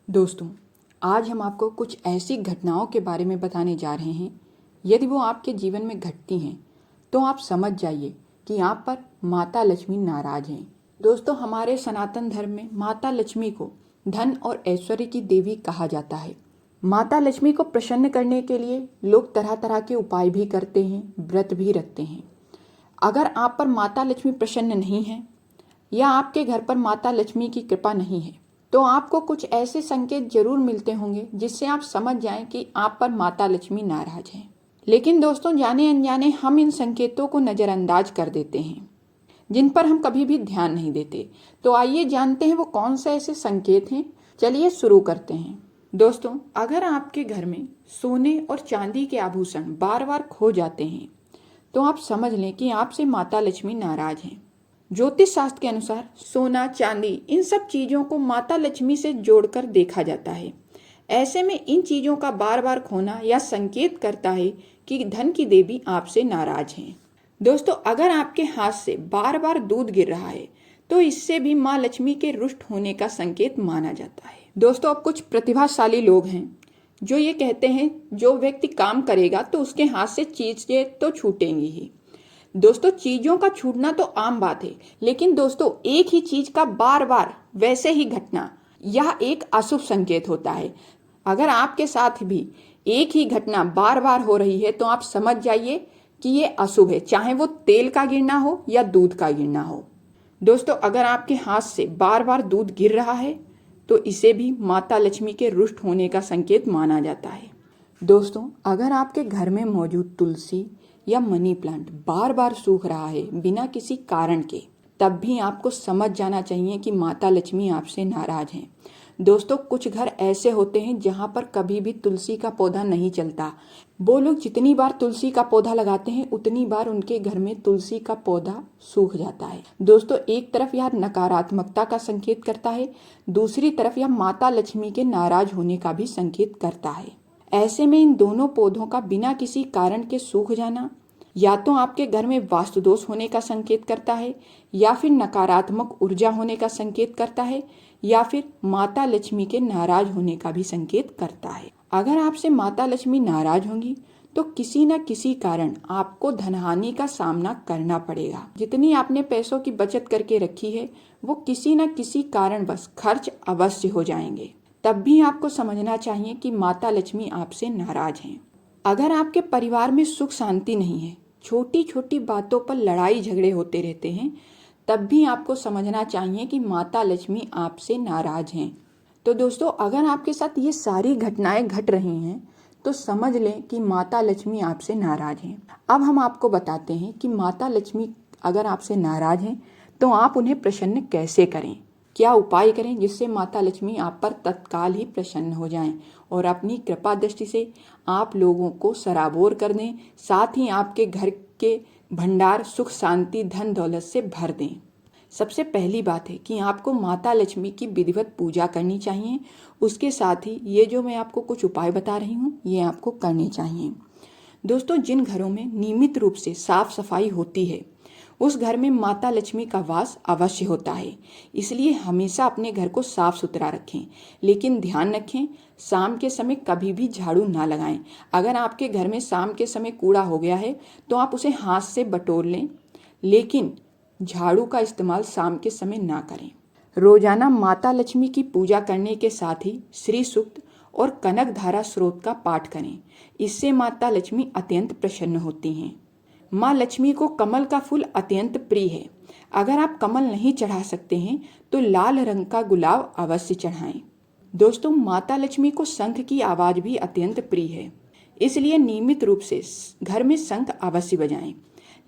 दोस्तों, आज हम आपको कुछ ऐसी घटनाओं के बारे में बताने जा रहे हैं। यदि वो आपके जीवन में घटती हैं तो आप समझ जाइए कि आप पर माता लक्ष्मी नाराज हैं। दोस्तों, हमारे सनातन धर्म में माता लक्ष्मी को धन और ऐश्वर्य की देवी कहा जाता है। माता लक्ष्मी को प्रसन्न करने के लिए लोग तरह तरह के उपाय भी करते हैं, व्रत भी रखते हैं। अगर आप पर माता लक्ष्मी प्रसन्न नहीं है या आपके घर पर माता लक्ष्मी की कृपा नहीं है तो आपको कुछ ऐसे संकेत जरूर मिलते होंगे जिससे आप समझ जाएं कि आप पर माता लक्ष्मी नाराज हैं। लेकिन दोस्तों, जाने अनजाने हम इन संकेतों को नज़रअंदाज कर देते हैं, जिन पर हम कभी भी ध्यान नहीं देते। तो आइए जानते हैं वो कौन से ऐसे संकेत हैं। चलिए शुरू करते हैं। दोस्तों, अगर आपके घर में सोने और चांदी के आभूषण बार बार खो जाते हैं तो आप समझ लें कि आपसे माता लक्ष्मी नाराज हैं। ज्योतिष शास्त्र के अनुसार सोना, चांदी, इन सब चीजों को माता लक्ष्मी से जोड़कर देखा जाता है। ऐसे में इन चीजों का बार बार खोना या संकेत करता है कि धन की देवी आपसे नाराज हैं। दोस्तों, अगर आपके हाथ से बार बार दूध गिर रहा है तो इससे भी माँ लक्ष्मी के रुष्ट होने का संकेत माना जाता है। दोस्तों, अब कुछ प्रतिभाशाली लोग हैं जो ये कहते हैं जो व्यक्ति काम करेगा तो उसके हाथ से चीजें तो छूटेंगी ही। दोस्तों, चीजों का छूटना तो आम बात है, लेकिन दोस्तों एक ही चीज का बार बार वैसे ही घटना यह एक अशुभ संकेत होता है। अगर आपके साथ भी एक ही घटना बार बार हो रही है तो आप समझ जाइए कि ये अशुभ है, चाहे वो तेल का गिरना हो या दूध का गिरना हो। दोस्तों, अगर आपके हाथ से बार बार दूध गिर रहा है तो इसे भी माता लक्ष्मी के रुष्ट होने का संकेत माना जाता है। दोस्तों, अगर आपके घर में मौजूद तुलसी या मनी प्लांट बार बार सूख रहा है बिना किसी कारण के, तब भी आपको समझ जाना चाहिए कि माता लक्ष्मी आपसे नाराज हैं। दोस्तों, कुछ घर ऐसे होते हैं जहां पर कभी भी तुलसी का पौधा नहीं चलता। वो लोग जितनी बार तुलसी का पौधा लगाते हैं उतनी बार उनके घर में तुलसी का पौधा सूख जाता है। दोस्तों, एक तरफ यह नकारात्मकता का संकेत करता है, दूसरी तरफ यह माता लक्ष्मी के नाराज होने का भी संकेत करता है। ऐसे में इन दोनों पौधों का बिना किसी कारण के सूख जाना या तो आपके घर में वास्तु दोष होने का संकेत करता है, या फिर नकारात्मक ऊर्जा होने का संकेत करता है, या फिर माता लक्ष्मी के नाराज होने का भी संकेत करता है। अगर आपसे माता लक्ष्मी नाराज होंगी तो किसी न किसी कारण आपको धनहानि का सामना करना पड़ेगा। जितनी आपने पैसों की बचत करके रखी है वो किसी न किसी कारणवश खर्च अवश्य हो जाएंगे। तब भी आपको समझना चाहिए कि माता लक्ष्मी आपसे नाराज हैं। अगर आपके परिवार में सुख शांति नहीं है, छोटी छोटी बातों पर लड़ाई झगड़े होते रहते हैं, तब भी आपको समझना चाहिए कि माता लक्ष्मी आपसे नाराज हैं। तो दोस्तों, अगर आपके साथ ये सारी घटनाएं घट रही हैं तो समझ लें कि माता लक्ष्मी आपसे नाराज हैं। अब हम आपको बताते हैं कि माता लक्ष्मी अगर आपसे नाराज हैं तो आप उन्हें प्रसन्न कैसे करें, क्या उपाय करें जिससे माता लक्ष्मी आप पर तत्काल ही प्रसन्न हो जाएं और अपनी कृपा दृष्टि से आप लोगों को सराबोर कर दें, साथ ही आपके घर के भंडार सुख शांति धन दौलत से भर दें। सबसे पहली बात है कि आपको माता लक्ष्मी की विधिवत पूजा करनी चाहिए। उसके साथ ही ये जो मैं आपको कुछ उपाय बता रही हूँ ये आपको करने चाहिए। दोस्तों, जिन घरों में नियमित रूप से साफ सफाई होती है उस घर में माता लक्ष्मी का वास अवश्य होता है। इसलिए हमेशा अपने घर को साफ सुथरा रखें, लेकिन ध्यान रखें शाम के समय कभी भी झाड़ू ना लगाएं। अगर आपके घर में शाम के समय कूड़ा हो गया है तो आप उसे हाथ से बटोर लें, लेकिन झाड़ू का इस्तेमाल शाम के समय ना करें। रोजाना माता लक्ष्मी की पूजा करने के साथ ही श्री सूक्त और कनक धारा स्रोत का पाठ करें। इससे माता लक्ष्मी अत्यंत प्रसन्न होती हैं। माँ लक्ष्मी को कमल का फूल अत्यंत प्रिय है। अगर आप कमल नहीं चढ़ा सकते हैं तो लाल रंग का गुलाब अवश्य चढ़ाएं। दोस्तों, माता लक्ष्मी को शंख की आवाज भी अत्यंत प्रिय है, इसलिए नियमित रूप से घर में शंख अवश्य बजाएं।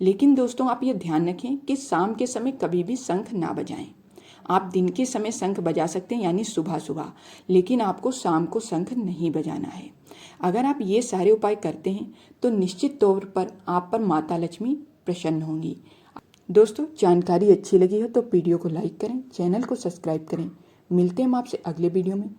लेकिन दोस्तों, आप ये ध्यान रखें कि शाम के समय कभी भी शंख ना बजाएं। आप दिन के समय शंख बजा सकते हैं, यानी सुबह सुबह, लेकिन आपको शाम को शंख नहीं बजाना है। अगर आप ये सारे उपाय करते हैं तो निश्चित तौर पर आप पर माता लक्ष्मी प्रसन्न होंगी। दोस्तों, जानकारी अच्छी लगी हो तो वीडियो को लाइक करें, चैनल को सब्सक्राइब करें। मिलते हैं हम आपसे अगले वीडियो में।